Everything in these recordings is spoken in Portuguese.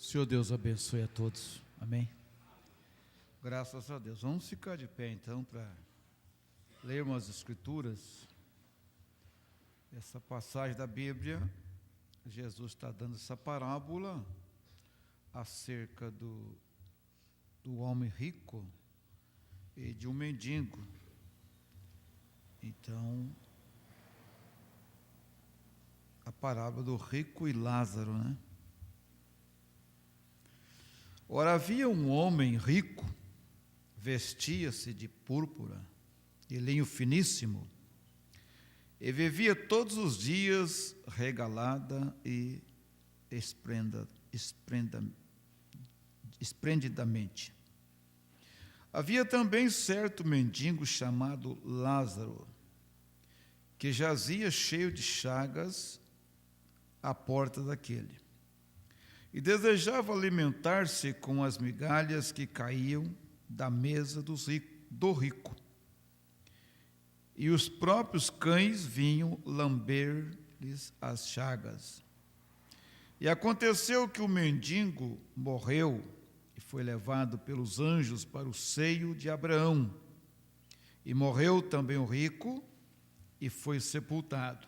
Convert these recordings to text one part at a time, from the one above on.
Senhor Deus abençoe a todos. Amém. Graças a Deus. Vamos ficar de pé então para lermos as Escrituras. Essa passagem da Bíblia, Jesus está dando essa parábola acerca do homem rico e de um mendigo. Então, a parábola do rico e Lázaro, né? Ora, havia um homem rico, vestia-se de púrpura e linho finíssimo, e vivia todos os dias regalada e esplendidamente. Havia também certo mendigo chamado Lázaro, que jazia cheio de chagas à porta daquele, e desejava alimentar-se com as migalhas que caíam da mesa do rico. E os próprios cães vinham lamber-lhes as chagas. E aconteceu que o mendigo morreu e foi levado pelos anjos para o seio de Abraão. E morreu também o rico e foi sepultado.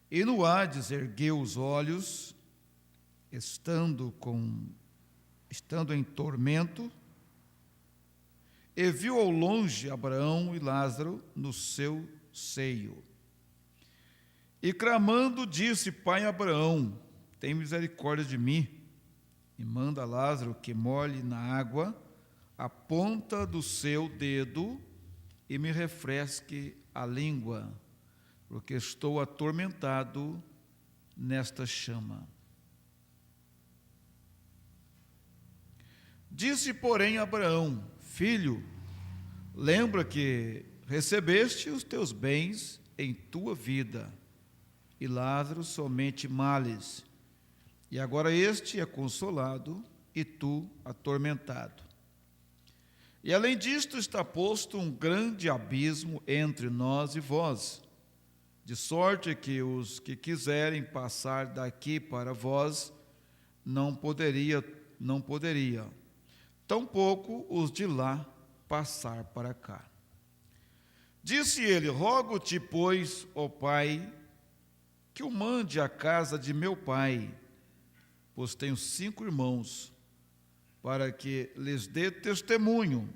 E no Hades ergueu os olhos, estando em tormento, e viu ao longe Abraão e Lázaro no seu seio. E clamando disse: Pai Abraão, tem misericórdia de mim, e manda Lázaro que molhe na água a ponta do seu dedo e me refresque a língua, porque estou atormentado nesta chama. Disse, porém, Abraão: Filho, lembra que recebeste os teus bens em tua vida, e Lázaro somente males, e agora este é consolado, e tu atormentado. E além disto está posto um grande abismo entre nós e vós, de sorte que os que quiserem passar daqui para vós não poderia, tampouco os de lá passar para cá. Disse ele: Rogo-te, pois, ó Pai, que o mande à casa de meu pai, pois tenho 5 irmãos, para que lhes dê testemunho,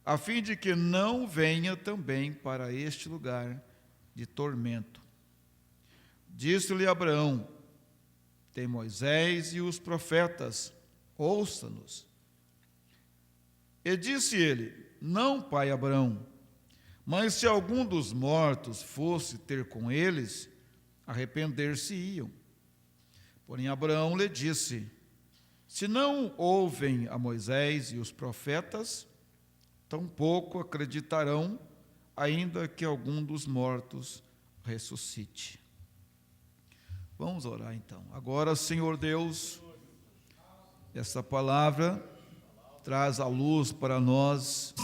a fim de que não venha também para este lugar de tormento. Disse-lhe Abraão: Tem Moisés e os profetas, ouça-nos. E disse ele: Não, pai Abraão, mas se algum dos mortos fosse ter com eles, arrepender-se-iam. Porém Abraão lhe disse: Se não ouvem a Moisés e os profetas, tampouco acreditarão, ainda que algum dos mortos ressuscite. Vamos orar então. Agora, Senhor Deus, essa palavra traz a luz para nós.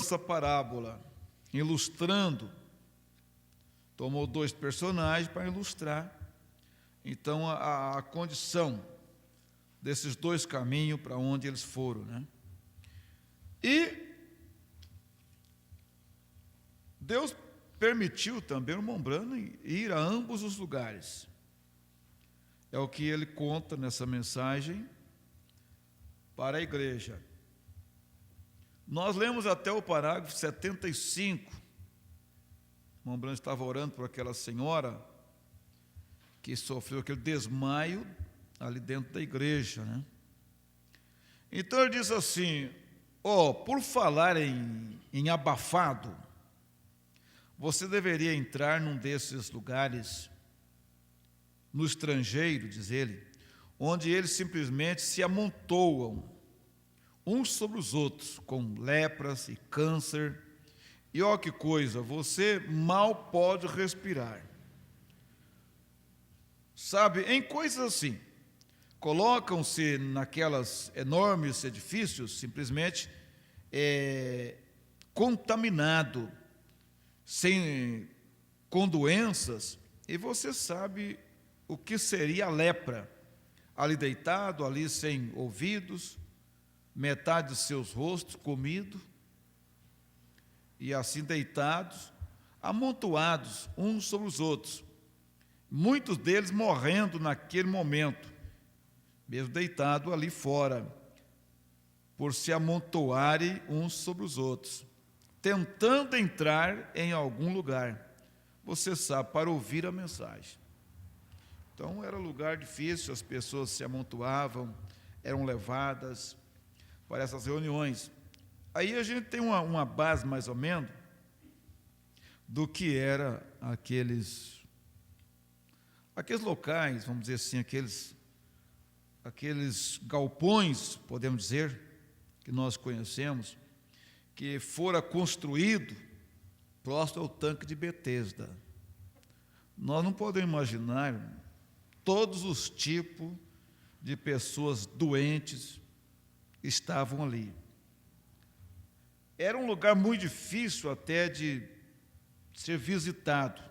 essa parábola, ilustrando. Tomou dois personagens para ilustrar, então, a condição desses dois caminhos para onde eles foram, né? E Deus permitiu também o irmão Branham ir a ambos os lugares. É o que ele conta nessa mensagem para a igreja. Nós lemos até o parágrafo 75. O irmão Branham estava orando por aquela senhora que sofreu aquele desmaio ali dentro da igreja, né? Então ele diz assim: por falar em abafado, você deveria entrar num desses lugares, no estrangeiro, diz ele, onde eles simplesmente se amontoam uns sobre os outros, com lepras e câncer, e que coisa, você mal pode respirar. Sabe, em coisas assim, colocam-se naquelas enormes edifícios, simplesmente contaminado, com doenças, e você sabe o que seria a lepra, ali deitado, ali sem ouvidos, metade dos seus rostos comido, e assim deitados, amontoados uns sobre os outros, muitos deles morrendo naquele momento, mesmo deitado ali fora, por se amontoarem uns sobre os outros, tentando entrar em algum lugar, você sabe, para ouvir a mensagem. Então era lugar difícil, as pessoas se amontoavam, eram levadas para essas reuniões. Aí a gente tem uma base mais ou menos do que era aqueles locais, vamos dizer assim, aqueles galpões, podemos dizer, que nós conhecemos, que fora construído próximo ao tanque de Betesda. Nós não podemos imaginar todos os tipos de pessoas doentes que estavam ali. Era um lugar muito difícil até de ser visitado.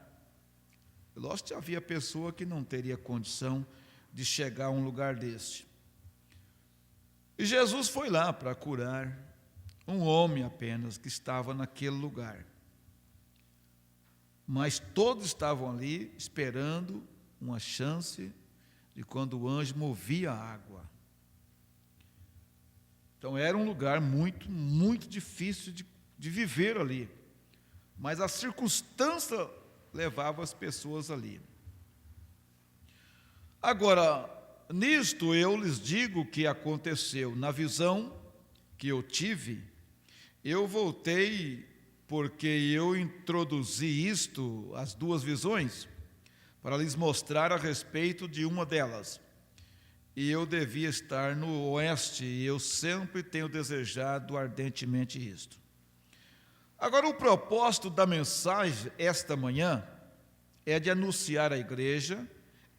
Lógico que havia pessoa que não teria condição de chegar a um lugar deste. E Jesus foi lá para curar um homem apenas que estava naquele lugar. Mas todos estavam ali esperando uma chance de quando o anjo movia a água. Então era um lugar muito, muito difícil de viver ali. Mas a circunstância levava as pessoas ali. Agora, nisto eu lhes digo o que aconteceu. Na visão que eu tive, eu voltei porque eu introduzi isto, as duas visões, para lhes mostrar a respeito de uma delas. E eu devia estar no oeste, e eu sempre tenho desejado ardentemente isto. Agora, o propósito da mensagem esta manhã é de anunciar à igreja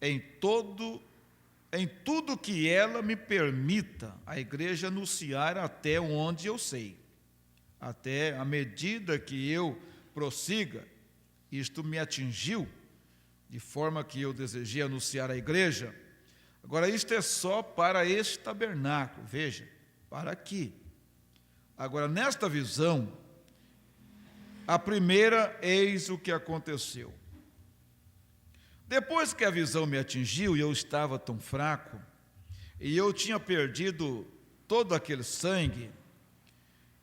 em tudo que ela me permita, a igreja anunciar até onde eu sei, até a medida que eu prossiga. Isto me atingiu, de forma que eu desejei anunciar à igreja. Agora, isto é só para este tabernáculo, veja, para aqui. Agora, nesta visão, a primeira, eis o que aconteceu. Depois que a visão me atingiu e eu estava tão fraco, e eu tinha perdido todo aquele sangue,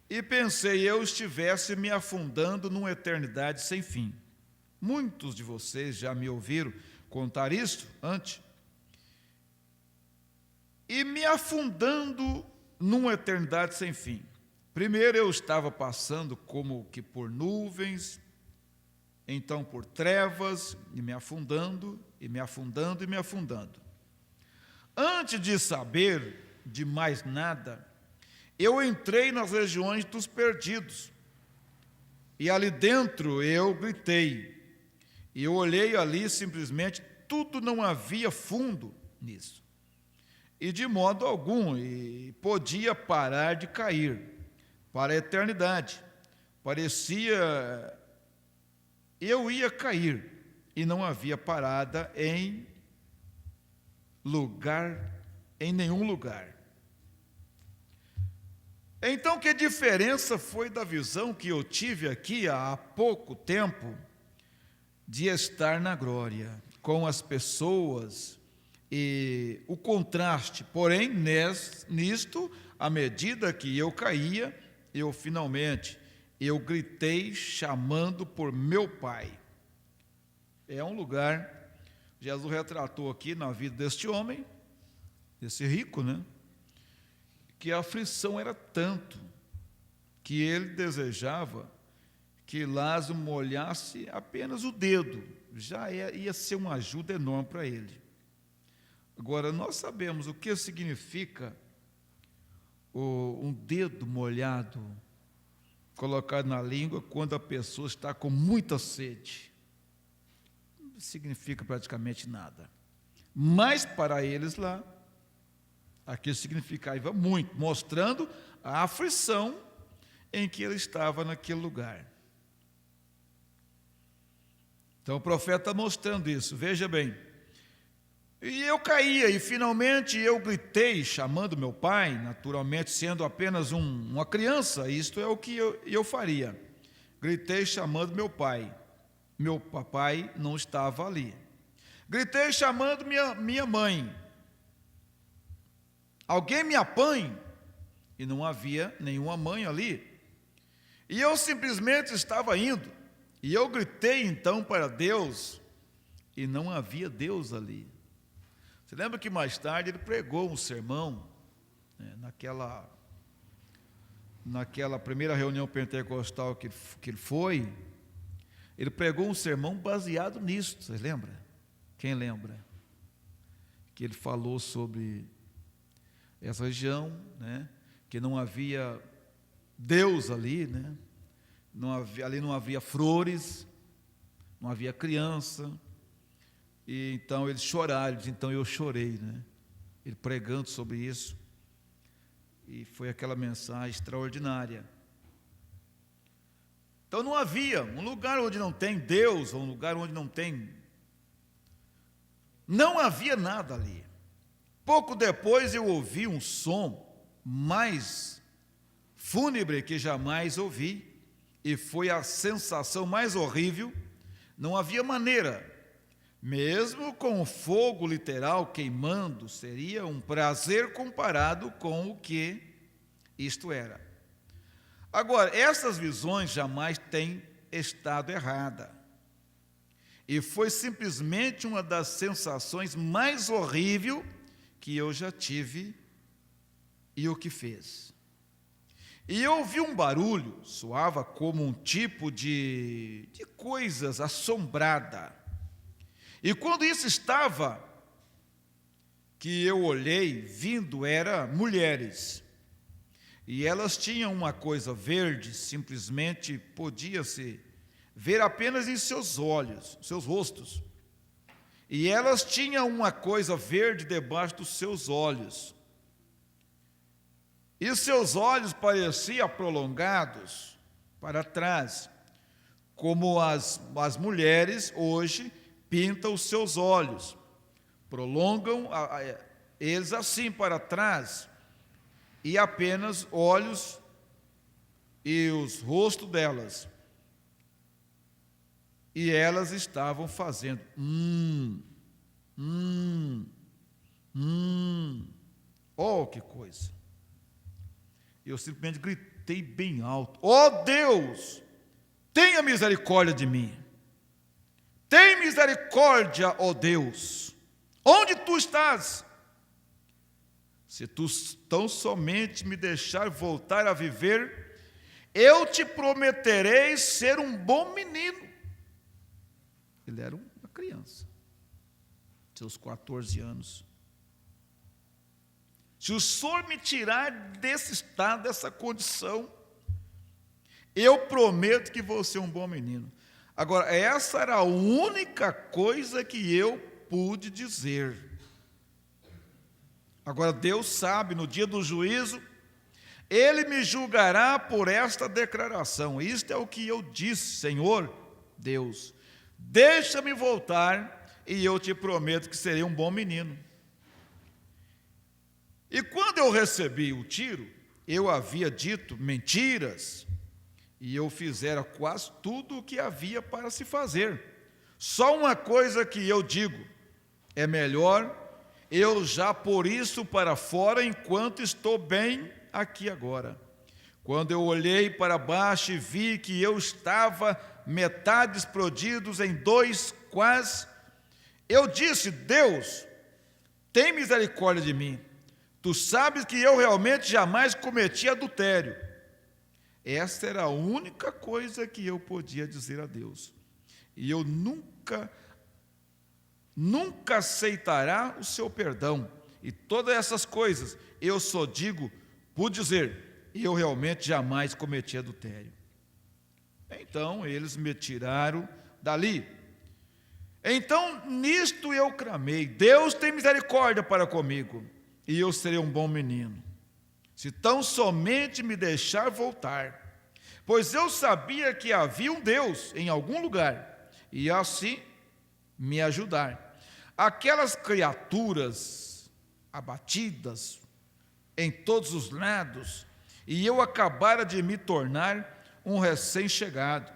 e pensei eu estivesse me afundando numa eternidade sem fim. Muitos de vocês já me ouviram contar isso antes. E me afundando numa eternidade sem fim. Primeiro eu estava passando como que por nuvens, então por trevas, e me afundando, e me afundando, e me afundando. Antes de saber de mais nada, eu entrei nas regiões dos perdidos, e ali dentro eu gritei, e eu olhei ali simplesmente, tudo não havia fundo nisso, e de modo algum, e podia parar de cair para a eternidade. parecia eu ia cair, e não havia parada em nenhum lugar. Então, que diferença foi da visão que eu tive aqui há pouco tempo, de estar na glória, com as pessoas, e o contraste, porém, nisto, à medida que eu caía, eu gritei chamando por meu Pai. É um lugar, Jesus retratou aqui na vida deste homem, desse rico, né? Que a aflição era tanto, que ele desejava que Lázaro molhasse apenas o dedo, já ia ser uma ajuda enorme para ele. Agora, nós sabemos o que significa um dedo molhado, colocado na língua, quando a pessoa está com muita sede. Não significa praticamente nada. Mas para eles lá, aquilo significava muito, mostrando a aflição em que ele estava naquele lugar. Então o profeta está mostrando isso, veja bem. E eu caía, e finalmente eu gritei, chamando meu pai, naturalmente sendo apenas uma criança, isto é o que eu faria. Gritei chamando meu pai. Meu papai não estava ali. Gritei chamando minha mãe. Alguém me apanhe? E não havia nenhuma mãe ali. E eu simplesmente estava indo. E eu gritei então para Deus, e não havia Deus ali. Você lembra que mais tarde ele pregou um sermão, né, naquela primeira reunião pentecostal que ele foi, ele pregou um sermão baseado nisso, você lembra? Quem lembra? Que ele falou sobre essa região, né, que não havia Deus ali, né, ali não havia flores, não havia criança. E então eles choraram, ele disse, então eu chorei, né? Ele pregando sobre isso. E foi aquela mensagem extraordinária. Então não havia um lugar onde não tem Deus, ou um lugar onde não havia nada ali. Pouco depois eu ouvi um som mais fúnebre que jamais ouvi, e foi a sensação mais horrível. Não havia maneira. Mesmo com o fogo literal queimando, seria um prazer comparado com o que isto era. Agora, essas visões jamais têm estado errada. E foi simplesmente uma das sensações mais horríveis que eu já tive, e o que fez. E eu ouvi um barulho, soava como um tipo de coisas assombrada. E quando isso estava, que eu olhei, vindo, eram mulheres. E elas tinham uma coisa verde, simplesmente podia-se ver apenas em seus olhos, seus rostos. E elas tinham uma coisa verde debaixo dos seus olhos. E seus olhos pareciam prolongados para trás, como as mulheres hoje pintam os seus olhos, prolongam eles assim para trás, e apenas olhos e os rostos delas. E elas estavam fazendo oh, que coisa. Eu simplesmente gritei bem alto: ó Deus, tenha misericórdia de mim. Tem misericórdia, ó Deus. Onde tu estás? Se tu tão somente me deixar voltar a viver, eu te prometerei ser um bom menino. Ele era uma criança, seus 14 anos. Se o Senhor me tirar desse estado, dessa condição, eu prometo que vou ser um bom menino. Agora, essa era a única coisa que eu pude dizer. Agora, Deus sabe, no dia do juízo, Ele me julgará por esta declaração. Isto é o que eu disse, Senhor Deus, deixa-me voltar e eu te prometo que serei um bom menino. E quando eu recebi o tiro, eu havia dito mentiras, e eu fizera quase tudo o que havia para se fazer. Só uma coisa que eu digo, é melhor eu já pôr isso para fora enquanto estou bem aqui agora. Quando eu olhei para baixo e vi que eu estava metade explodidos em dois quase, eu disse: Deus, tem misericórdia de mim. Tu sabes que eu realmente jamais cometi adultério. Essa era a única coisa que eu podia dizer a Deus. E eu nunca aceitará o seu perdão. E todas essas coisas eu só digo por dizer, eu realmente jamais cometi adultério. Então eles me tiraram dali. Então nisto eu clamei: Deus tem misericórdia para comigo, e eu serei um bom menino, se tão somente me deixar voltar, pois eu sabia que havia um Deus em algum lugar, e assim me ajudar. Aquelas criaturas abatidas em todos os lados, e eu acabara de me tornar um recém-chegado,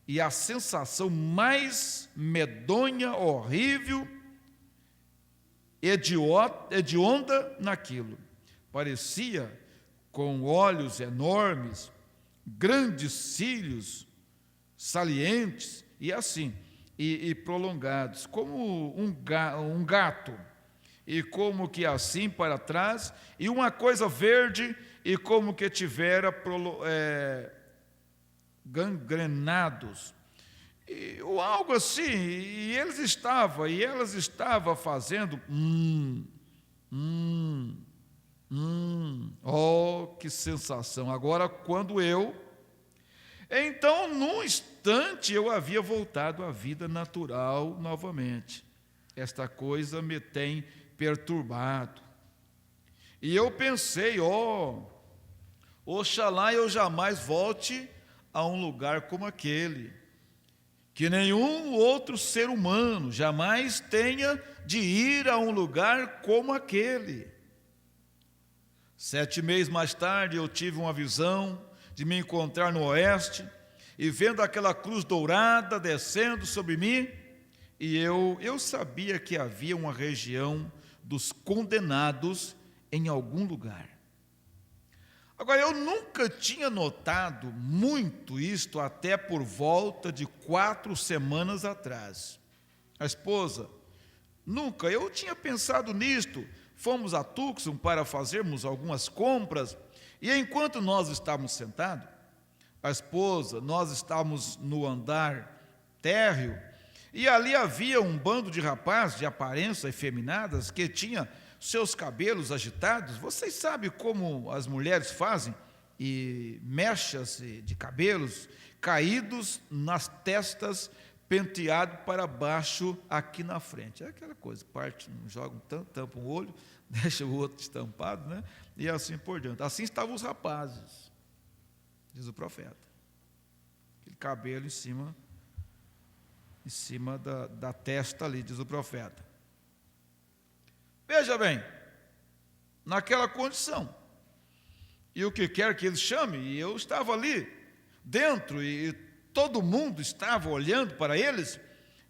e a sensação mais medonha, horrível, hedionda naquilo. Parecia com olhos enormes, grandes cílios salientes e assim, e prolongados, como um gato, e como que assim para trás, e uma coisa verde, e como que tivera gangrenados, ou algo assim, e elas estavam fazendo oh, que sensação. Agora, então, num instante, eu havia voltado à vida natural novamente. Esta coisa me tem perturbado. E eu pensei: oxalá eu jamais volte a um lugar como aquele, que nenhum outro ser humano jamais tenha de ir a um lugar como aquele. 7 meses mais tarde, eu tive uma visão de me encontrar no oeste, e vendo aquela cruz dourada descendo sobre mim, e eu sabia que havia uma região dos condenados em algum lugar. Agora, eu nunca tinha notado muito isto até por volta de 4 semanas atrás. A esposa, nunca, eu tinha pensado nisto. Fomos a Tucson para fazermos algumas compras, e enquanto nós estávamos sentados, a esposa, nós estávamos no andar térreo, e ali havia um bando de rapazes de aparência efeminadas que tinha seus cabelos agitados. Vocês sabem como as mulheres fazem? E mechas de cabelos caídos nas testas, penteado para baixo aqui na frente. É aquela coisa, parte, joga um tanto, tampa um olho, deixa o outro estampado, né? E assim por diante. Assim estavam os rapazes, diz o profeta. Aquele cabelo em cima da testa ali, diz o profeta. Veja bem, naquela condição, e o que quer que eles chamem, e eu estava ali dentro, e todo mundo estava olhando para eles,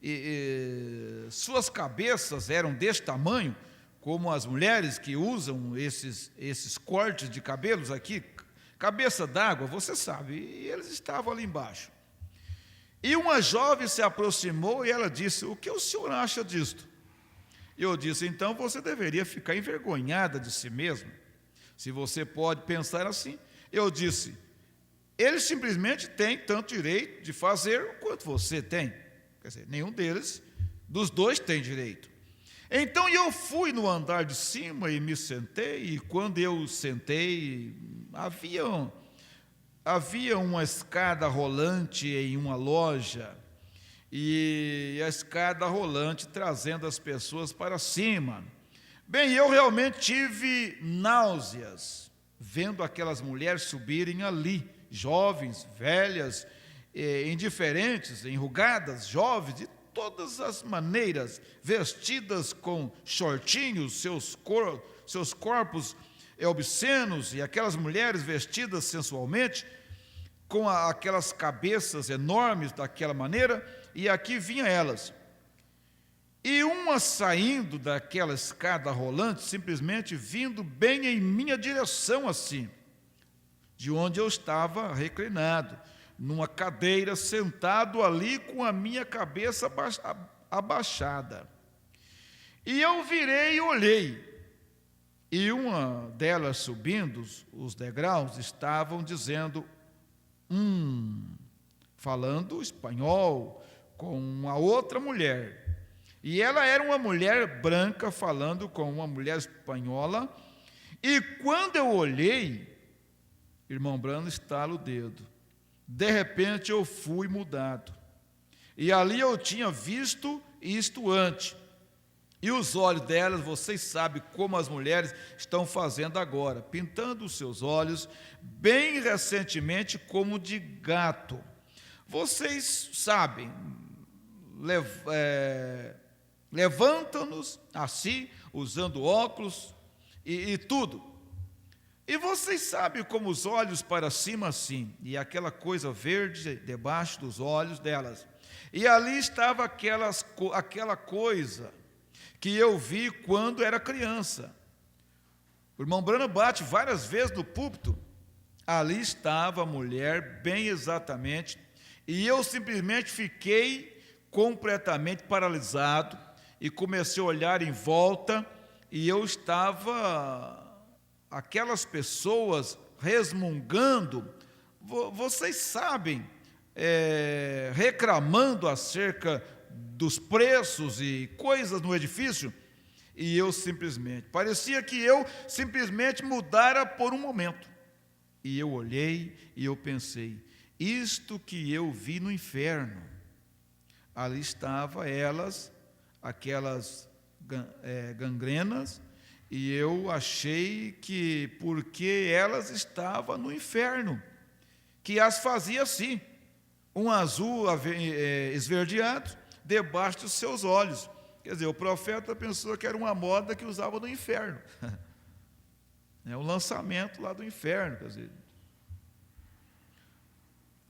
e suas cabeças eram deste tamanho, como as mulheres que usam esses cortes de cabelos aqui, cabeça d'água, você sabe, e eles estavam ali embaixo. E uma jovem se aproximou e ela disse: o que o senhor acha disto? Eu disse: então você deveria ficar envergonhada de si mesmo, se você pode pensar assim. Eu disse: eles simplesmente têm tanto direito de fazer quanto você tem. Quer dizer, nenhum dos dois tem direito. Então eu fui no andar de cima e me sentei, e quando eu sentei, havia uma escada rolante em uma loja, e a escada rolante trazendo as pessoas para cima. Bem, eu realmente tive náuseas, vendo aquelas mulheres subirem ali, jovens, velhas, indiferentes, enrugadas, jovens, de todas as maneiras, vestidas com shortinhos, seus corpos obscenos, e aquelas mulheres vestidas sensualmente, com aquelas cabeças enormes daquela maneira, e aqui vinham elas. E uma saindo daquela escada rolante, simplesmente vindo bem em minha direção assim, de onde eu estava reclinado, numa cadeira, sentado ali com a minha cabeça abaixada. E eu virei e olhei, e uma delas subindo os degraus, estavam dizendo, falando espanhol, com uma outra mulher. E ela era uma mulher branca falando com uma mulher espanhola. E quando eu olhei, irmão Brando estala o dedo. De repente eu fui mudado. E ali eu tinha visto isto antes. E os olhos delas, vocês sabem como as mulheres estão fazendo agora, pintando os seus olhos, bem recentemente, como de gato. Vocês sabem, levantam-nos assim, usando óculos e tudo. E vocês sabem como os olhos para cima assim, e aquela coisa verde debaixo dos olhos delas. E ali estava aquela coisa que eu vi quando era criança. O irmão Brano bate várias vezes no púlpito. Ali estava a mulher, bem exatamente, e eu simplesmente fiquei completamente paralisado e comecei a olhar em volta, e eu estava, aquelas pessoas resmungando, vocês sabem, reclamando acerca dos preços e coisas no edifício, e eu simplesmente, parecia que eu simplesmente mudara por um momento, e eu olhei e eu pensei, isto que eu vi no inferno, ali estavam elas, aquelas gangrenas, e eu achei que porque elas estavam no inferno, que as fazia assim, um azul esverdeado, debaixo dos seus olhos. Quer dizer, o profeta pensou que era uma moda que usava no inferno. É um lançamento lá do inferno, quer dizer.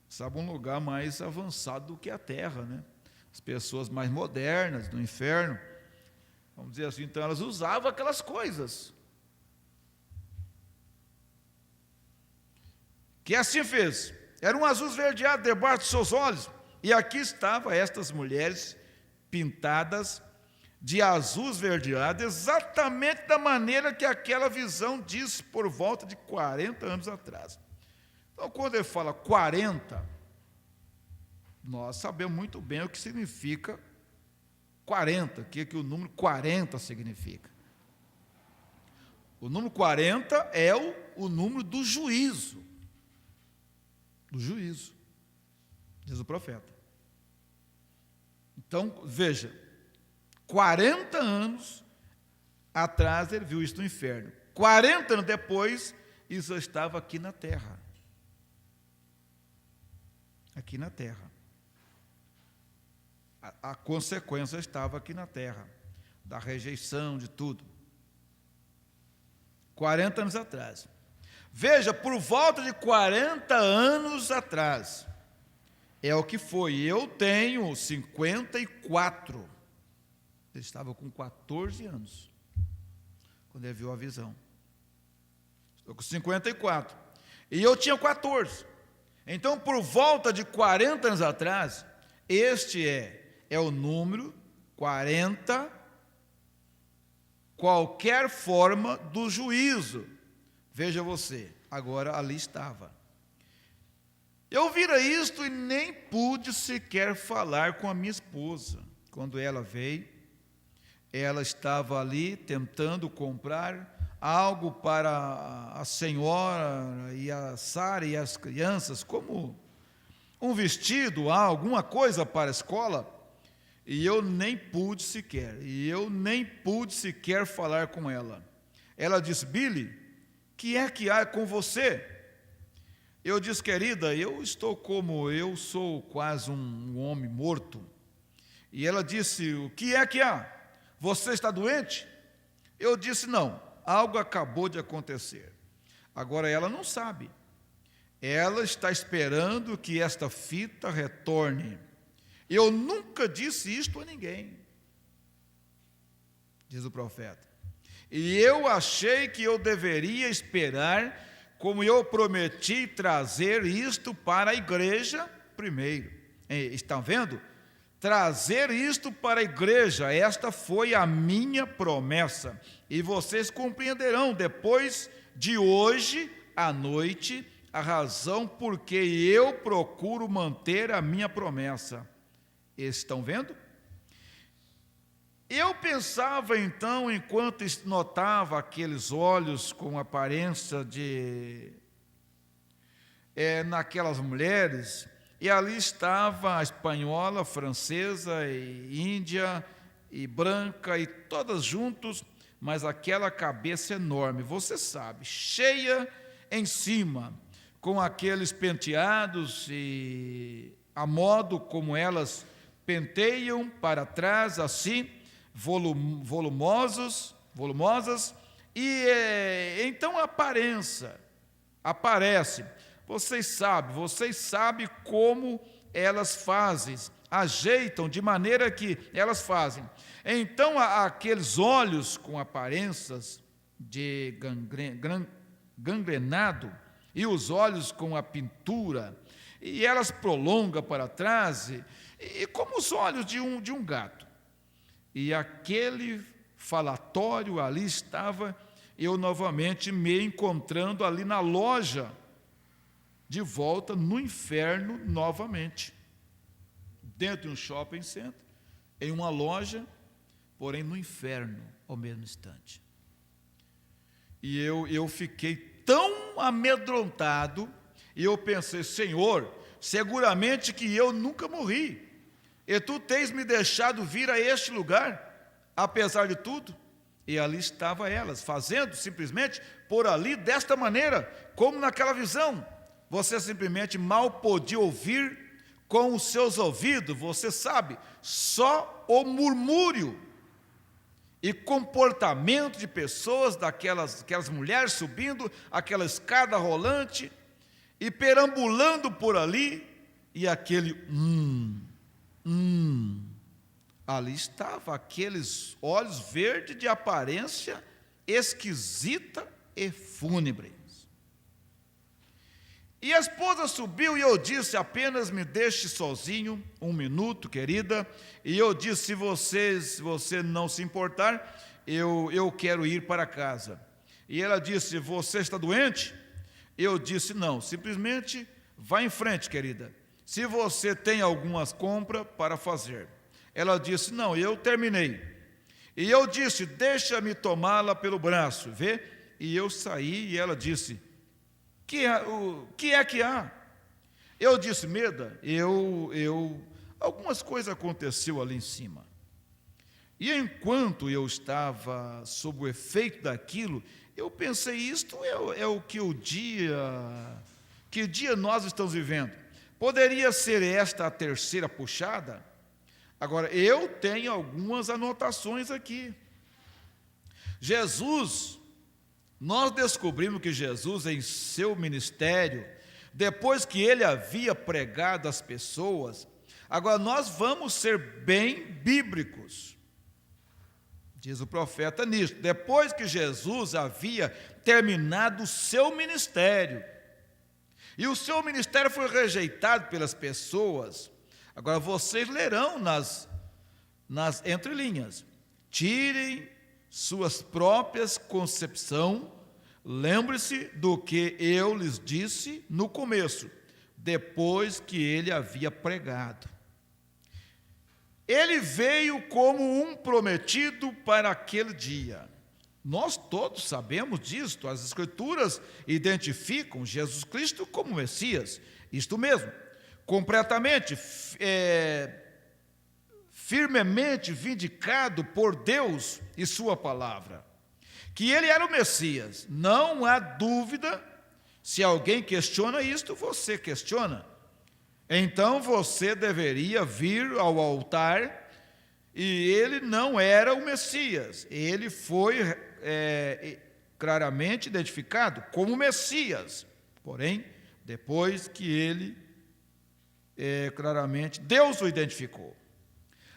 Sabe, um lugar mais avançado do que a terra, né? As pessoas mais modernas do inferno, vamos dizer assim, então elas usavam aquelas coisas. Que assim fez. Era um azul esverdeado debaixo dos seus olhos. E aqui estavam estas mulheres pintadas de azul esverdeado, exatamente da maneira que aquela visão disse por volta de 40 anos atrás. Então, quando ele fala 40, nós sabemos muito bem o que significa 40, o que o número 40 significa. O número 40 é o número do juízo. Do juízo, diz o profeta. Então, veja, 40 anos atrás ele viu isso no inferno. 40 anos depois, isso estava aqui na terra. Aqui na terra. A consequência estava aqui na terra, da rejeição, de tudo. 40 anos atrás. Veja, por volta de 40 anos atrás, é o que foi. Eu tenho 54. Ele estava com 14 anos, quando ele viu a visão. Estou com 54. E eu tinha 14. Então, por volta de 40 anos atrás, este é o número 40, qualquer forma do juízo. Veja você, agora ali estava. Eu vira isto e nem pude sequer falar com a minha esposa. Quando ela veio, ela estava ali tentando comprar algo para a senhora e a Sara e as crianças, como um vestido, alguma coisa para a escola, e eu nem pude sequer falar com ela. Ela disse, Billy, que é que há com você? Eu disse: querida, eu sou quase um homem morto. E ela disse: o que é que há? Você está doente? Eu disse: não, algo acabou de acontecer. Agora ela não sabe. Ela está esperando que esta fita retorne. Eu nunca disse isto a ninguém, diz o profeta. E eu achei que eu deveria esperar, como eu prometi trazer isto para a igreja primeiro. Estão vendo? Trazer isto para a igreja, esta foi a minha promessa. E vocês compreenderão depois de hoje à noite a razão por que eu procuro manter a minha promessa. Estão vendo? Eu pensava então, enquanto notava aqueles olhos com aparência naquelas mulheres, e ali estava a espanhola, francesa e índia e branca e todas juntos, mas aquela cabeça enorme, você sabe, cheia em cima, com aqueles penteados e a modo como elas penteiam para trás assim, volumosas, e então aparece. Vocês sabem como elas fazem, ajeitam de maneira que elas fazem. Então aqueles olhos com aparências de gangrenado e os olhos com a pintura, e elas prolongam para trás, e como os olhos de um gato. E aquele falatório ali estava, eu novamente me encontrando ali na loja, de volta no inferno novamente, dentro de um shopping center, em uma loja, porém no inferno ao mesmo instante. E eu fiquei tão amedrontado, e eu pensei: Senhor, seguramente que eu nunca morri, e tu tens me deixado vir a este lugar, apesar de tudo. E ali estavam elas, fazendo simplesmente por ali, desta maneira, como naquela visão. Você simplesmente mal podia ouvir com os seus ouvidos, você sabe, só o murmúrio e comportamento de pessoas, daquelas mulheres subindo aquela escada rolante e perambulando por ali, e aquele ali estava aqueles olhos verdes de aparência esquisita e fúnebre. E a esposa subiu e eu disse: apenas me deixe sozinho um minuto, querida. E eu disse: se você não se importar, eu quero ir para casa. E ela disse: você está doente? Eu disse: não, simplesmente vá em frente, querida. Se você tem algumas compras para fazer. Ela disse: não, eu terminei. E eu disse: deixa-me tomá-la pelo braço, vê? E eu saí e ela disse: que é que há? Eu disse: Meda, algumas coisas aconteceu ali em cima. E enquanto eu estava sob o efeito daquilo, eu pensei: isto é o que dia nós estamos vivendo? Poderia ser esta a terceira puxada? Agora, eu tenho algumas anotações aqui. Nós descobrimos que Jesus, em seu ministério, depois que ele havia pregado às pessoas, agora nós vamos ser bem bíblicos, diz o profeta nisto. Depois que Jesus havia terminado o seu ministério, e o seu ministério foi rejeitado pelas pessoas, agora vocês lerão nas entrelinhas, tirem suas próprias concepções, lembre-se do que eu lhes disse no começo, depois que ele havia pregado. Ele veio como um prometido para aquele dia. Nós todos sabemos disto, as Escrituras identificam Jesus Cristo como Messias, isto mesmo, completamente, firmemente vindicado por Deus e sua palavra, que ele era o Messias. Não há dúvida. Se alguém questiona isto, você questiona. Então você deveria vir ao altar, e ele não era o Messias. Ele foi claramente identificado como Messias. Porém, depois que ele claramente, Deus o identificou.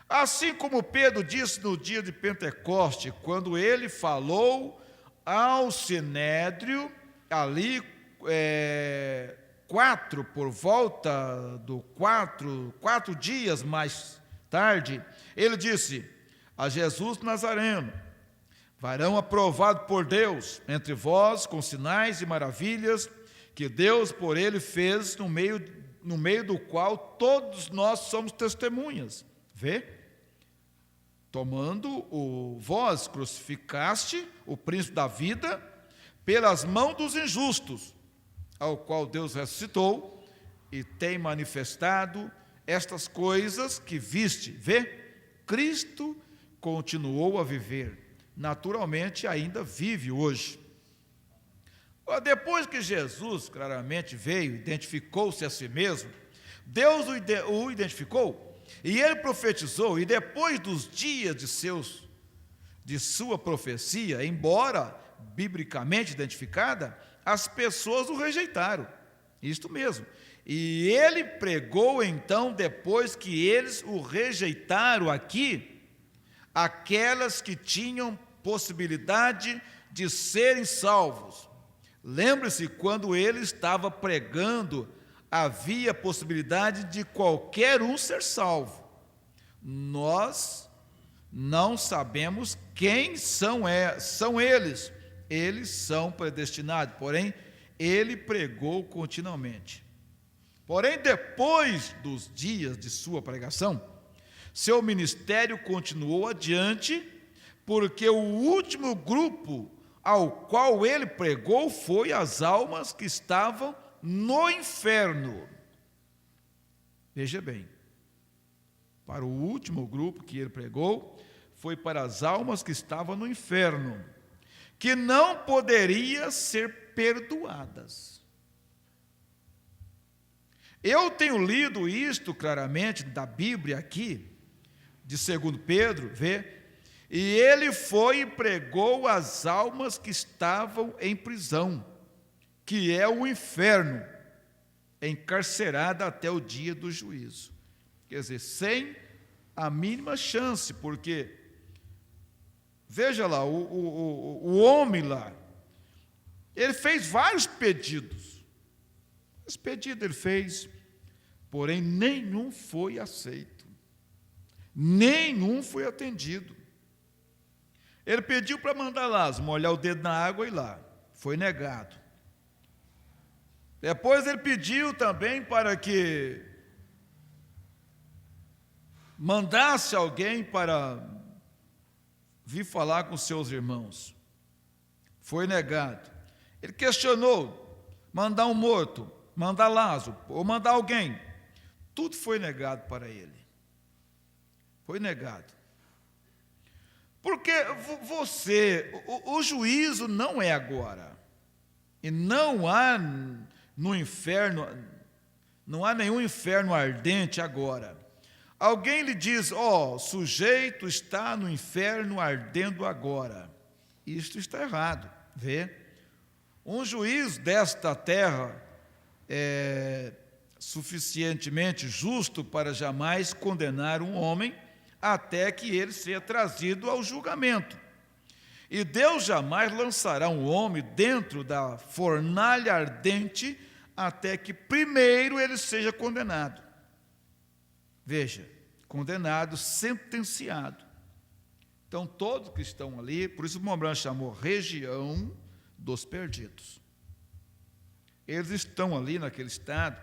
Assim como Pedro disse no dia de Pentecoste, quando ele falou ao Sinédrio, ali por volta do 4 dias mais tarde, ele disse a Jesus Nazareno: varão aprovado por Deus entre vós, com sinais e maravilhas que Deus por ele fez, no meio do qual todos nós somos testemunhas. Vê? Tomando vós crucificaste o príncipe da vida pelas mãos dos injustos, ao qual Deus ressuscitou e tem manifestado estas coisas que viste. Vê? Cristo continuou a viver. Naturalmente, ainda vive hoje. Depois que Jesus claramente veio, identificou-se a si mesmo, Deus o identificou, e ele profetizou, e depois dos dias de sua profecia, embora biblicamente identificada, as pessoas o rejeitaram. Isto mesmo. E ele pregou então, depois que eles o rejeitaram aqui, aquelas que tinham possibilidade de serem salvos. Lembre-se, quando ele estava pregando, havia possibilidade de qualquer um ser salvo. Nós não sabemos quem são eles. Eles são predestinados, porém, ele pregou continuamente. Porém, depois dos dias de sua pregação, seu ministério continuou adiante, porque o último grupo ao qual ele pregou foi as almas que estavam no inferno. Veja bem, para o último grupo que ele pregou, foi para as almas que estavam no inferno, que não poderiam ser perdoadas. Eu tenho lido isto claramente da Bíblia aqui, de 2 Pedro, vê? E ele foi e pregou às almas que estavam em prisão, que é o inferno, encarcerada até o dia do juízo. Quer dizer, sem a mínima chance, porque, veja lá, o homem lá, ele fez vários pedidos. Esse pedido ele fez, porém nenhum foi aceito, nenhum foi atendido. Ele pediu para mandar Lázaro molhar o dedo na água e ir lá, foi negado. Depois ele pediu também para que mandasse alguém para vir falar com seus irmãos, foi negado. Ele questionou, mandar um morto, mandar Lázaro, ou mandar alguém, tudo foi negado para ele, foi negado. Porque o juízo não é agora, e não há no inferno, não há nenhum inferno ardente agora. Alguém lhe diz, o sujeito está no inferno ardendo agora. Isto está errado, vê? Um juiz desta terra é suficientemente justo para jamais condenar um homem até que ele seja trazido ao julgamento. E Deus jamais lançará um homem dentro da fornalha ardente até que primeiro ele seja condenado. Veja, condenado, sentenciado. Então, todos que estão ali, por isso o Montblanc chamou região dos perdidos. Eles estão ali naquele estado,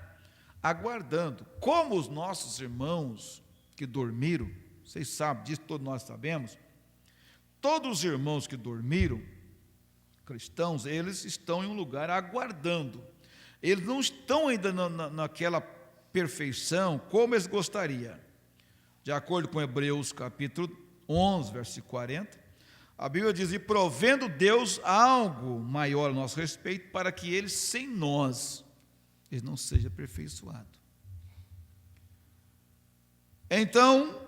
aguardando, como os nossos irmãos que dormiram, vocês sabem disso, todos nós sabemos, todos os irmãos que dormiram, cristãos, eles estão em um lugar aguardando. Eles não estão ainda naquela perfeição como eles gostariam. De acordo com Hebreus capítulo 11, versículo 40, A Bíblia diz: e provendo Deus algo maior a nosso respeito, para que ele, sem nós, ele não seja aperfeiçoado. Então,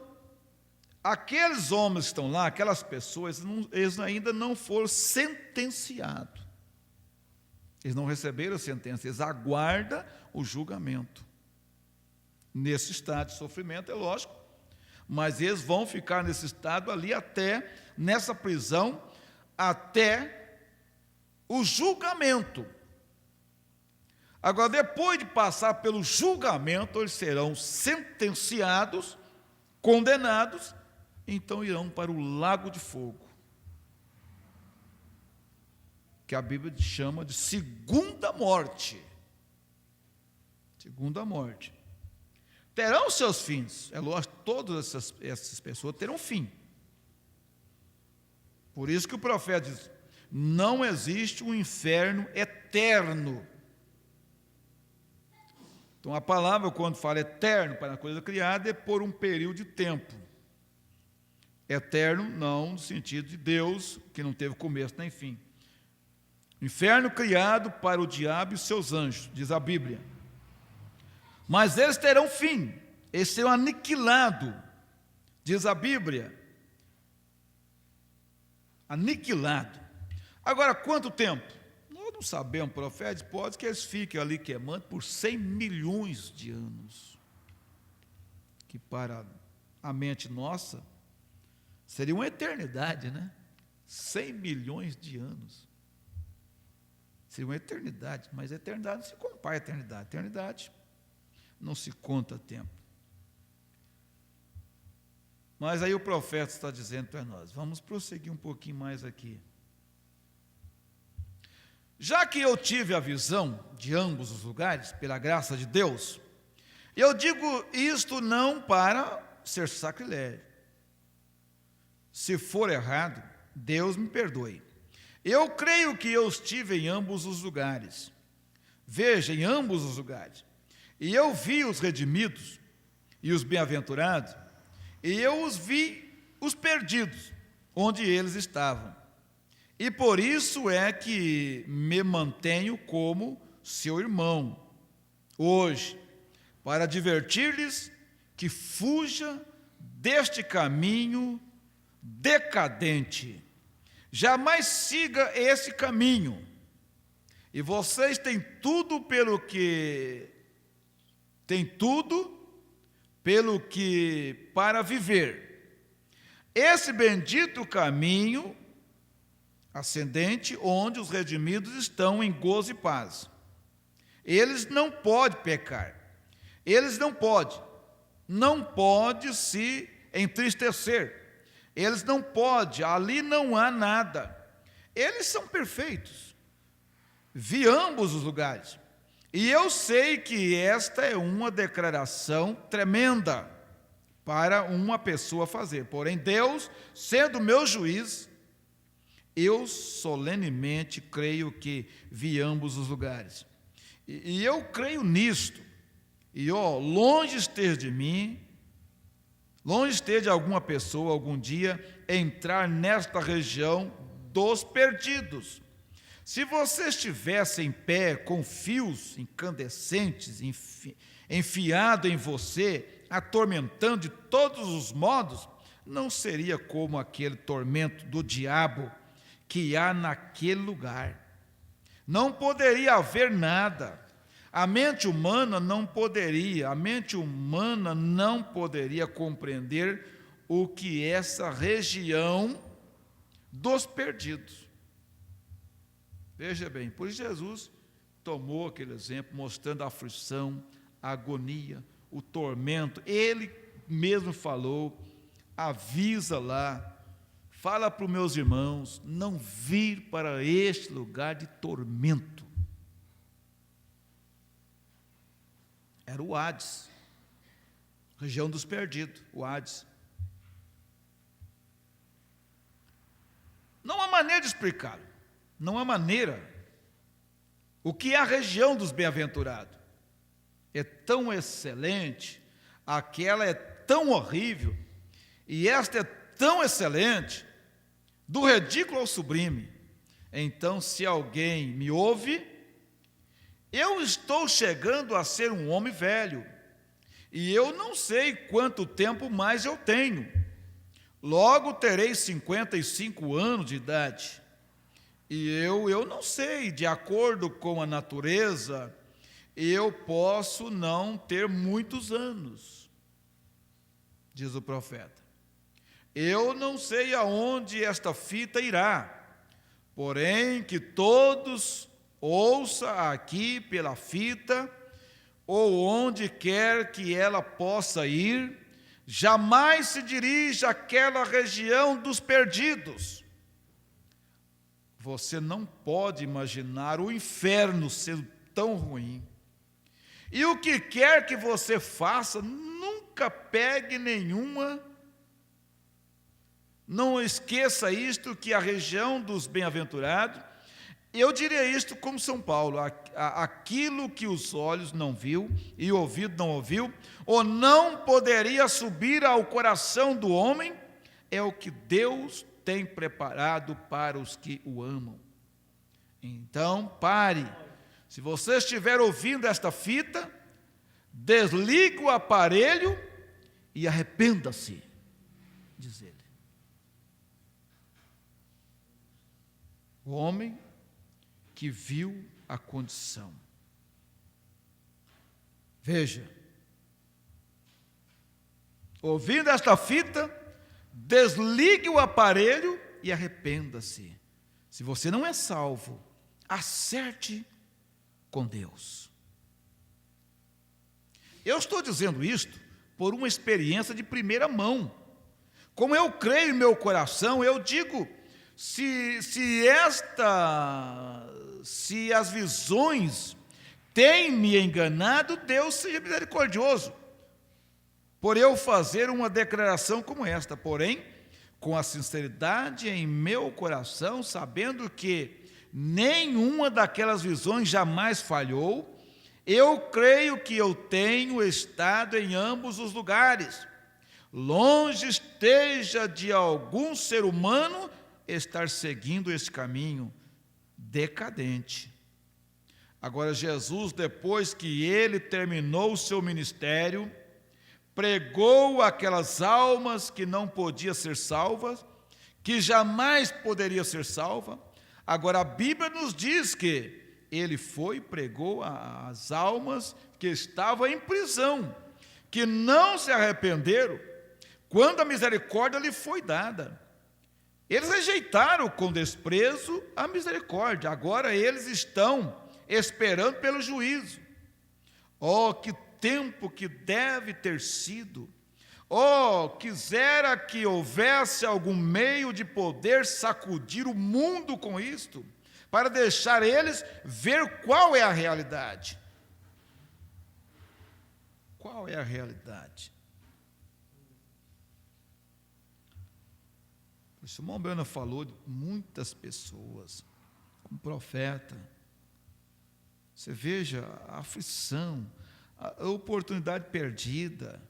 aqueles homens que estão lá, aquelas pessoas, eles ainda não foram sentenciados. Eles não receberam a sentença, eles aguardam o julgamento. Nesse estado de sofrimento, é lógico, mas eles vão ficar nesse estado ali nessa prisão, até o julgamento. Agora, depois de passar pelo julgamento, eles serão sentenciados, condenados, então irão para o lago de fogo, que a Bíblia chama de segunda morte. Segunda morte. Terão seus fins, é lógico, todas essas pessoas terão fim. Por isso que o profeta diz: não existe um inferno eterno. Então a palavra, quando fala eterno para a coisa criada, é por um período de tempo. Eterno não no sentido de Deus, que não teve começo nem fim. Inferno criado para o diabo e seus anjos, diz a Bíblia. Mas eles terão fim, eles serão aniquilados, diz a Bíblia. Aniquilado. Agora, quanto tempo? Nós não sabemos, profetas, pode que eles fiquem ali queimando por 100 milhões de anos, que para a mente nossa seria uma eternidade, né? 100 milhões de anos. Seria uma eternidade, mas a eternidade não se compara à eternidade. A eternidade não se conta tempo. Mas aí o profeta está dizendo para nós, vamos prosseguir um pouquinho mais aqui. Já que eu tive a visão de ambos os lugares, pela graça de Deus, eu digo isto não para ser sacrilégio. Se for errado, Deus me perdoe. Eu creio que eu estive em ambos os lugares. Veja, em ambos os lugares. E eu vi os redimidos e os bem-aventurados, e eu os vi os perdidos, onde eles estavam. E por isso é que me mantenho como seu irmão, hoje, para advertir-lhes que fuja deste caminho decadente. Jamais siga esse caminho. E vocês têm tudo pelo que para viver. Esse bendito caminho ascendente, onde os redimidos estão em gozo e paz. Eles não podem pecar. Eles não podem se entristecer. Eles não podem, ali não há nada. Eles são perfeitos. Vi ambos os lugares. E eu sei que esta é uma declaração tremenda para uma pessoa fazer. Porém, Deus, sendo meu juiz, eu solenemente creio que vi ambos os lugares. E eu creio nisto. E longe esteja de mim, longe esteja de alguma pessoa, algum dia, entrar nesta região dos perdidos. Se você estivesse em pé, com fios incandescentes enfiado em você, atormentando de todos os modos, não seria como aquele tormento do diabo que há naquele lugar. Não poderia haver nada. A mente humana não poderia compreender o que é essa região dos perdidos. Veja bem, por isso Jesus tomou aquele exemplo, mostrando a aflição, a agonia, o tormento. Ele mesmo falou, avisa lá, fala para os meus irmãos, não vir para este lugar de tormento. Era o Hades, região dos perdidos, o Hades. Não há maneira de explicá-lo. Não há maneira. O que é a região dos bem-aventurados? É tão excelente, aquela é tão horrível, e esta é tão excelente, do ridículo ao sublime. Então, se alguém me ouve, eu estou chegando a ser um homem velho, e eu não sei quanto tempo mais eu tenho. Logo terei 55 anos de idade. E eu não sei, de acordo com a natureza, eu posso não ter muitos anos, diz o profeta. Eu não sei aonde esta fita irá, porém que todos ouça aqui pela fita, ou onde quer que ela possa ir, jamais se dirija àquela região dos perdidos. Você não pode imaginar o inferno sendo tão ruim. E o que quer que você faça, nunca pegue nenhuma. Não esqueça isto, que a região dos bem-aventurados, eu diria isto como São Paulo, aquilo que os olhos não viu e o ouvido não ouviu, ou não poderia subir ao coração do homem, é o que Deus tem preparado para os que o amam. Então, pare. Se você estiver ouvindo esta fita, desligue o aparelho e arrependa-se, diz ele. O homem que viu a condição. Veja, ouvindo esta fita, desligue o aparelho e arrependa-se. Se você não é salvo, acerte com Deus. Eu estou dizendo isto por uma experiência de primeira mão. Como eu creio em meu coração, eu digo, se as visões têm me enganado, Deus seja misericordioso por eu fazer uma declaração como esta, porém, com a sinceridade em meu coração, sabendo que nenhuma daquelas visões jamais falhou, eu creio que eu tenho estado em ambos os lugares. Longe esteja de algum ser humano estar seguindo esse caminho decadente. Agora, Jesus, depois que ele terminou o seu ministério, pregou aquelas almas que não podiam ser salvas, que jamais poderia ser salva. Agora, a Bíblia nos diz que ele foi e pregou às almas que estavam em prisão, que não se arrependeram, quando a misericórdia lhe foi dada. Eles rejeitaram com desprezo a misericórdia, agora eles estão esperando pelo juízo. Oh, que tempo que deve ter sido! Oh, quisera que houvesse algum meio de poder sacudir o mundo com isto, para deixar eles ver qual é a realidade. Qual é a realidade? O Simão Bueno falou de muitas pessoas, como profeta. Você veja a aflição, a oportunidade perdida,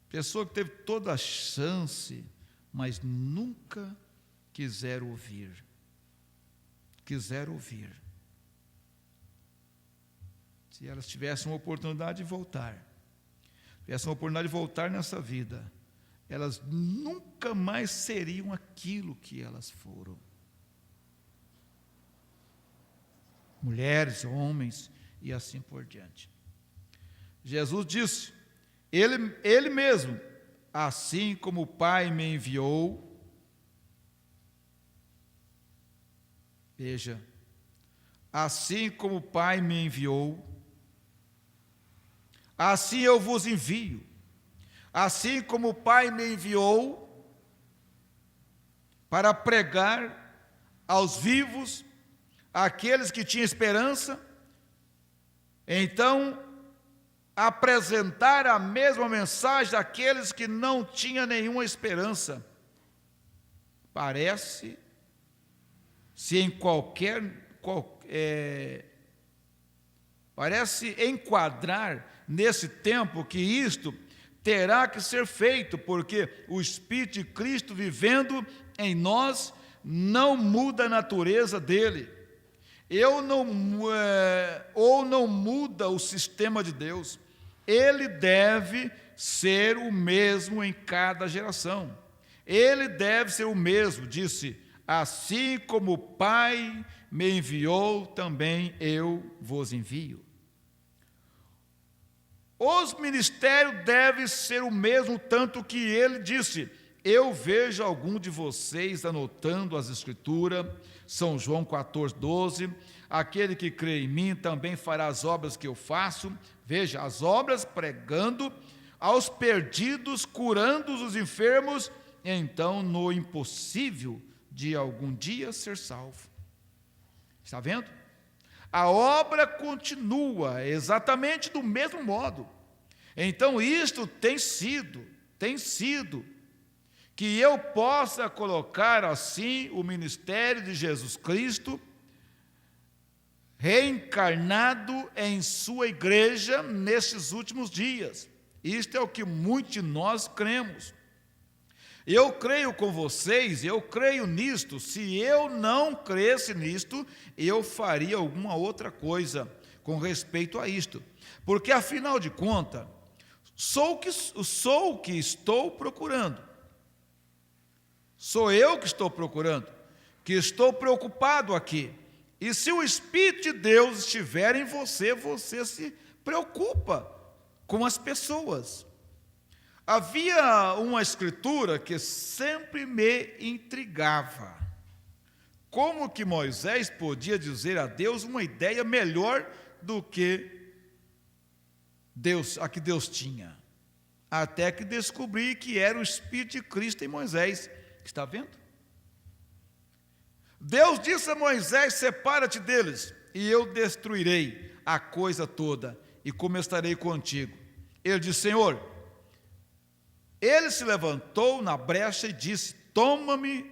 pessoa que teve toda a chance, mas nunca quiseram ouvir. Se elas tivessem uma oportunidade de voltar, nessa vida, elas nunca mais seriam aquilo que elas foram. Mulheres, homens e assim por diante. Jesus disse, ele mesmo, assim como o Pai me enviou, veja, assim como o Pai me enviou, assim eu vos envio. Assim como o Pai me enviou para pregar aos vivos, àqueles que tinham esperança, então apresentar a mesma mensagem àqueles que não tinham nenhuma esperança. Parece enquadrar nesse tempo que isto terá que ser feito, porque o Espírito de Cristo vivendo em nós não muda a natureza dele, ou não muda o sistema de Deus. Ele deve ser o mesmo em cada geração. Ele deve ser o mesmo, disse: assim como o Pai me enviou, também eu vos envio. Os ministérios devem ser o mesmo, tanto que ele disse: eu vejo algum de vocês anotando as Escrituras, São João 14:12, aquele que crê em mim também fará as obras que eu faço. Veja, as obras pregando aos perdidos, curando os enfermos, então no impossível de algum dia ser salvo. Está vendo? A obra continua exatamente do mesmo modo. Então isto tem sido que eu possa colocar assim o ministério de Jesus Cristo reencarnado em sua igreja nestes últimos dias. Isto é o que muitos de nós cremos. Eu creio com vocês, eu creio nisto. Se eu não cresce nisto, eu faria alguma outra coisa com respeito a isto. Porque, afinal de contas, sou o que estou procurando. Sou eu que estou procurando, que estou preocupado aqui. E se o Espírito de Deus estiver em você, você se preocupa com as pessoas. Havia uma escritura que sempre me intrigava. Como que Moisés podia dizer a Deus uma ideia melhor do que a que Deus tinha? Até que descobri que era o Espírito de Cristo em Moisés. Está vendo? Deus disse a Moisés: separa-te deles, e eu destruirei a coisa toda, e começarei contigo. Ele disse: Senhor. Ele se levantou na brecha e disse: toma-me,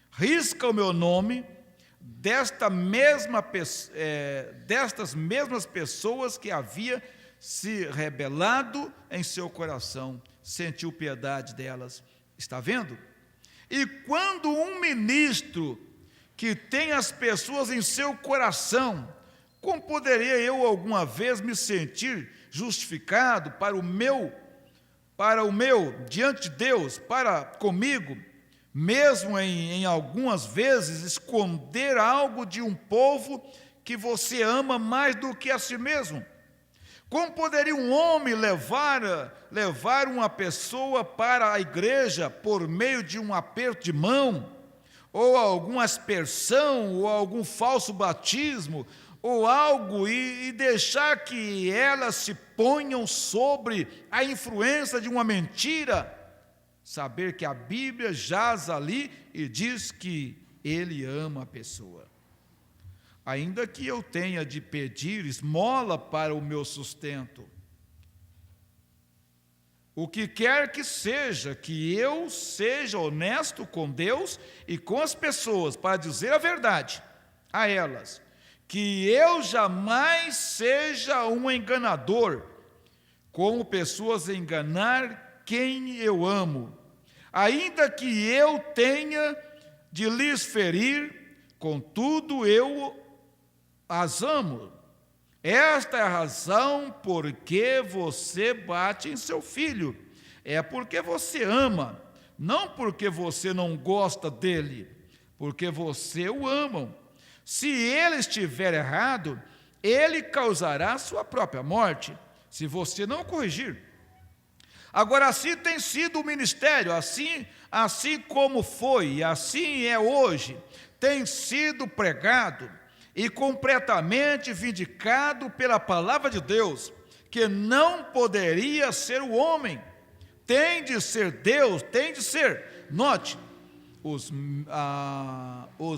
risca o meu nome destas mesmas pessoas que havia se rebelado em seu coração. Sentiu piedade delas. Está vendo? E quando um ministro que tem as pessoas em seu coração, como poderia eu alguma vez me sentir justificado para o meu, diante de Deus, para comigo, mesmo em algumas vezes esconder algo de um povo que você ama mais do que a si mesmo? Como poderia um homem levar uma pessoa para a igreja por meio de um aperto de mão, ou alguma aspersão, ou algum falso batismo, ou algo, e deixar que elas se ponham sobre a influência de uma mentira? Saber que a Bíblia jaz ali e diz que ele ama a pessoa. Ainda que eu tenha de pedir esmola para o meu sustento, o que quer que eu seja honesto com Deus e com as pessoas, para dizer a verdade a elas, que eu jamais seja um enganador, como pessoas enganar quem eu amo, ainda que eu tenha de lhes ferir, contudo eu as amo. Esta é a razão por que você bate em seu filho. É porque você ama, não porque você não gosta dele, porque você o ama. Se ele estiver errado, ele causará sua própria morte, se você não corrigir. Agora, assim tem sido o ministério, assim como foi, e assim é hoje, tem sido pregado e completamente vindicado pela palavra de Deus, que não poderia ser o homem, tem de ser Deus, tem de ser. Note, os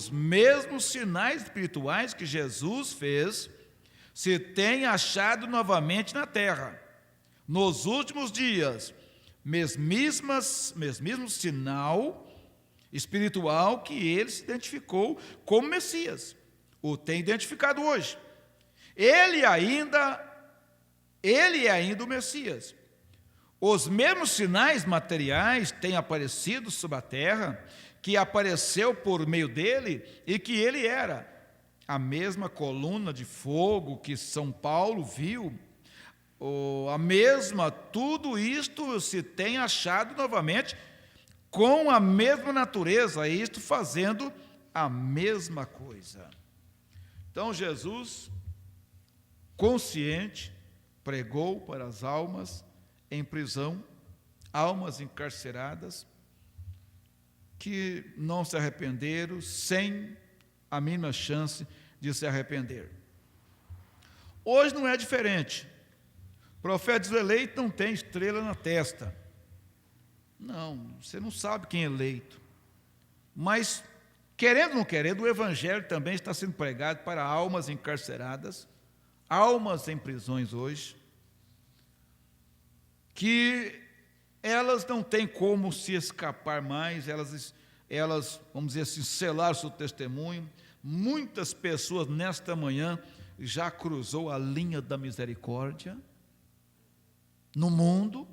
mesmos sinais espirituais que Jesus fez se têm achado novamente na terra. Nos últimos dias, mesmíssimo sinal espiritual que ele se identificou como Messias, o tem identificado hoje. Ele é ainda o Messias. Os mesmos sinais materiais têm aparecido sobre a terra que apareceu por meio dele e que ele era a mesma coluna de fogo que São Paulo viu, a mesma, tudo isto se tem achado novamente com a mesma natureza, isto fazendo a mesma coisa. Então Jesus, consciente, pregou para as almas em prisão, almas encarceradas, que não se arrependeram, sem a mínima chance de se arrepender. Hoje não é diferente. O profeta do eleito não tem estrela na testa. Não, você não sabe quem é eleito. Mas, querendo ou não querendo, o evangelho também está sendo pregado para almas encarceradas, almas em prisões hoje, que elas não têm como se escapar mais, elas, vamos dizer assim, selar o seu testemunho. Muitas pessoas nesta manhã já cruzou a linha da misericórdia no mundo,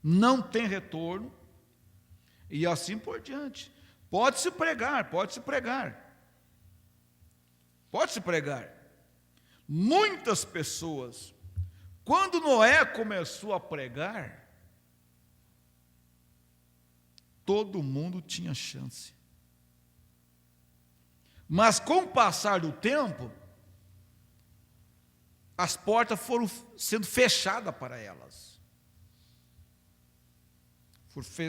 não tem retorno, e assim por diante. Pode-se pregar. Muitas pessoas, quando Noé começou a pregar, todo mundo tinha chance. Mas com o passar do tempo, as portas foram sendo fechadas para elas.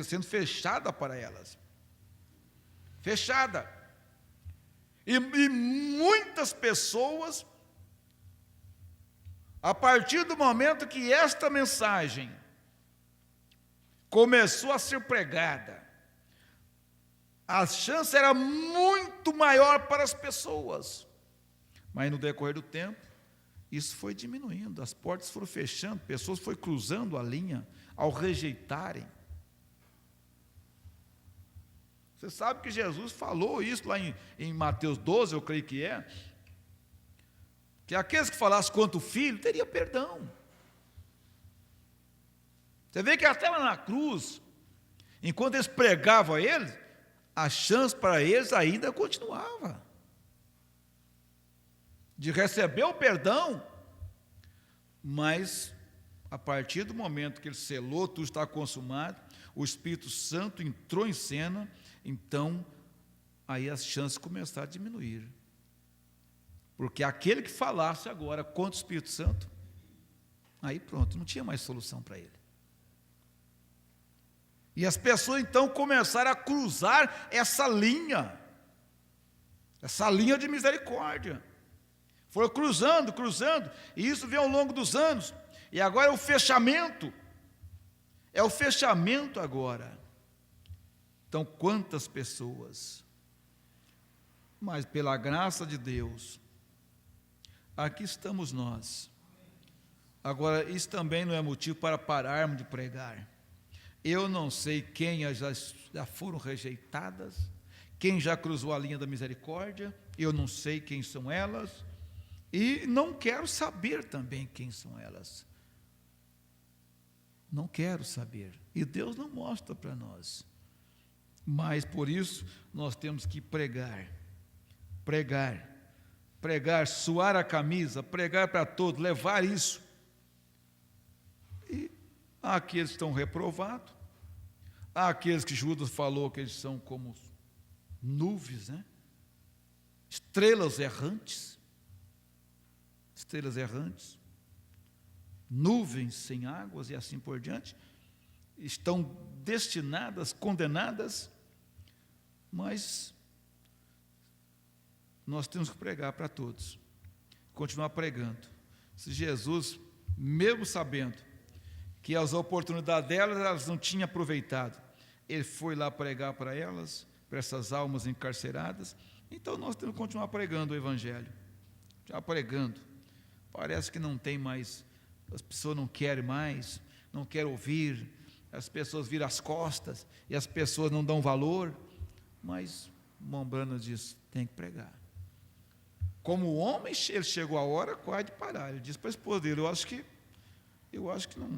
Sendo fechada para elas. Fechada. E muitas pessoas, a partir do momento que esta mensagem começou a ser pregada, a chance era muito maior para as pessoas. Mas no decorrer do tempo, isso foi diminuindo, as portas foram fechando, pessoas foram cruzando a linha ao rejeitarem. Você sabe que Jesus falou isso lá em Mateus 12, eu creio que aqueles que falassem contra o Filho, teria perdão. Você vê que até lá na cruz, enquanto eles pregavam a eles, a chance para eles ainda continuava de receber o perdão, mas a partir do momento que ele selou, tudo está consumado, o Espírito Santo entrou em cena, então aí as chances começaram a diminuir, porque aquele que falasse agora contra o Espírito Santo, aí pronto, não tinha mais solução para ele. E as pessoas então começaram a cruzar essa linha de misericórdia. Foram cruzando, e isso vem ao longo dos anos. E agora é o fechamento agora. Então, quantas pessoas, mas pela graça de Deus, aqui estamos nós. Agora, isso também não é motivo para pararmos de pregar. Eu não sei quem já foram rejeitadas, quem já cruzou a linha da misericórdia, eu não sei quem são elas, e não quero saber também quem são elas. Não quero saber, e Deus não mostra para nós. Mas por isso nós temos que pregar, suar a camisa, pregar para todos, levar isso. E há aqueles que estão reprovados, há aqueles que Judas falou que eles são como nuvens, estrelas errantes, nuvens sem águas e assim por diante, estão destinadas, condenadas, mas nós temos que pregar para todos, continuar pregando. Se Jesus, mesmo sabendo que as oportunidades delas, elas não tinham aproveitado, ele foi lá pregar para elas, para essas almas encarceradas, então nós temos que continuar pregando o Evangelho, já pregando. Parece que não tem mais, as pessoas não querem mais, não querem ouvir, as pessoas viram as costas, e as pessoas não dão valor, mas Mombrana diz, tem que pregar. Como o homem, ele chegou a hora quase de parar, ele disse para a esposa dele, eu acho que não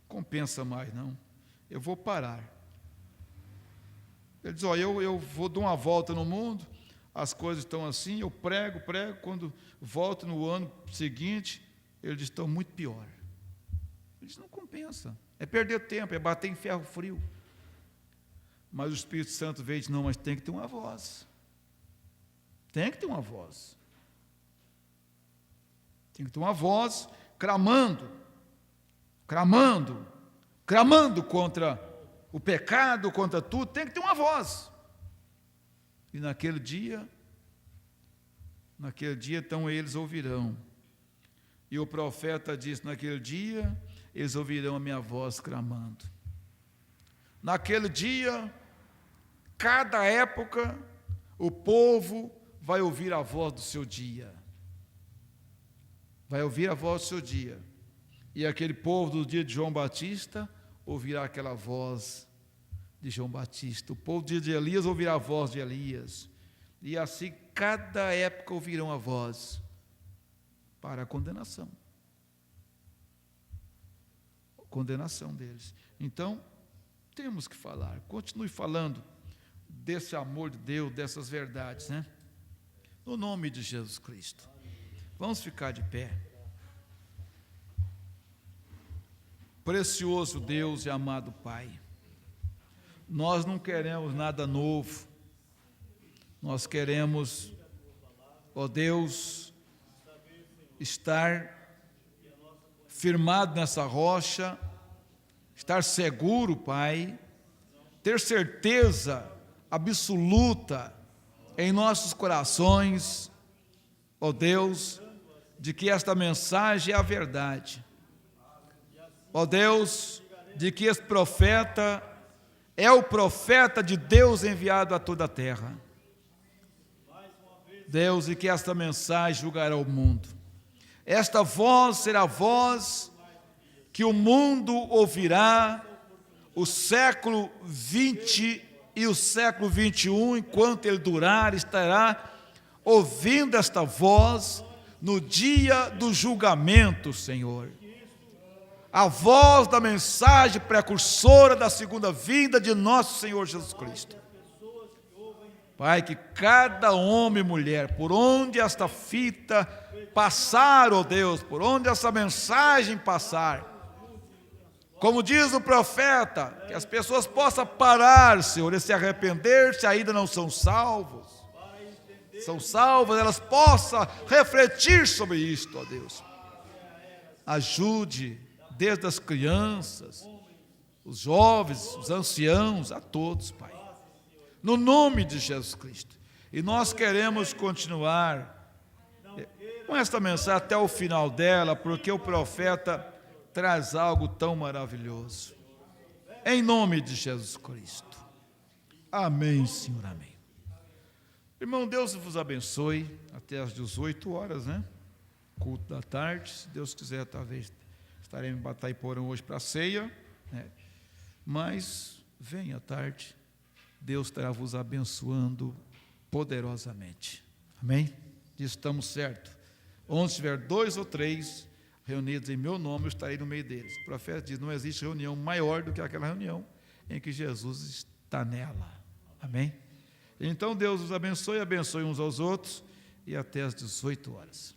compensa mais não, eu vou parar. Ele diz, ó, eu vou dar uma volta no mundo, as coisas estão assim, eu prego, quando volto no ano seguinte, ele diz, estão muito pior. Ele diz, não compensa, é perder tempo, é bater em ferro frio. Mas o Espírito Santo veio e diz, não, mas tem que ter uma voz. Tem que ter uma voz. Tem que ter uma voz clamando contra o pecado, contra tudo, tem que ter uma voz. E naquele dia, então eles ouvirão. E o profeta disse, naquele dia, eles ouvirão a minha voz clamando. Naquele dia, cada época, o povo vai ouvir a voz do seu dia. Vai ouvir a voz do seu dia. E aquele povo do dia de João Batista ouvirá aquela voz de João Batista. O povo do dia de Elias ouvirá a voz de Elias. E assim, cada época ouvirão a voz para a condenação. A condenação deles. Então, temos que falar. Continue falando desse amor de Deus, dessas verdades, né? No nome de Jesus Cristo. Vamos ficar de pé. Precioso Deus e amado Pai, nós não queremos nada novo, nós queremos, ó Deus, estar firmado nessa rocha, estar seguro, Pai, ter certeza absoluta em nossos corações, ó Deus, de que esta mensagem é a verdade. Ó Deus, de que esse profeta é o profeta de Deus enviado a toda a terra. Deus, e que esta mensagem julgará o mundo. Esta voz será a voz que o mundo ouvirá, o século 20 e o século 21, enquanto ele durar, estará ouvindo esta voz no dia do julgamento, Senhor. A voz da mensagem precursora da segunda vinda de nosso Senhor Jesus Cristo. Pai, que cada homem e mulher, por onde esta fita passar, ó Deus, por onde essa mensagem passar, como diz o profeta, que as pessoas possam parar, Senhor, e se arrepender, se ainda não são salvos. São salvas, elas possam refletir sobre isto, ó Deus. Ajude, desde as crianças, os jovens, os anciãos, a todos, Pai. No nome de Jesus Cristo. E nós queremos continuar com esta mensagem até o final dela, porque o profeta traz algo tão maravilhoso. Em nome de Jesus Cristo. Amém, Senhor, amém. Irmão, Deus vos abençoe até às 18 horas, né? Culto da tarde, se Deus quiser, talvez estaremos em Bataiporã hoje para a ceia, né? Mas venha à tarde, Deus estará vos abençoando poderosamente. Amém? Estamos certos. Onde estiver 2 ou 3 reunidos em meu nome, eu estarei no meio deles. O profeta diz, não existe reunião maior do que aquela reunião em que Jesus está nela. Amém? Então Deus os abençoe uns aos outros, e até às 18 horas.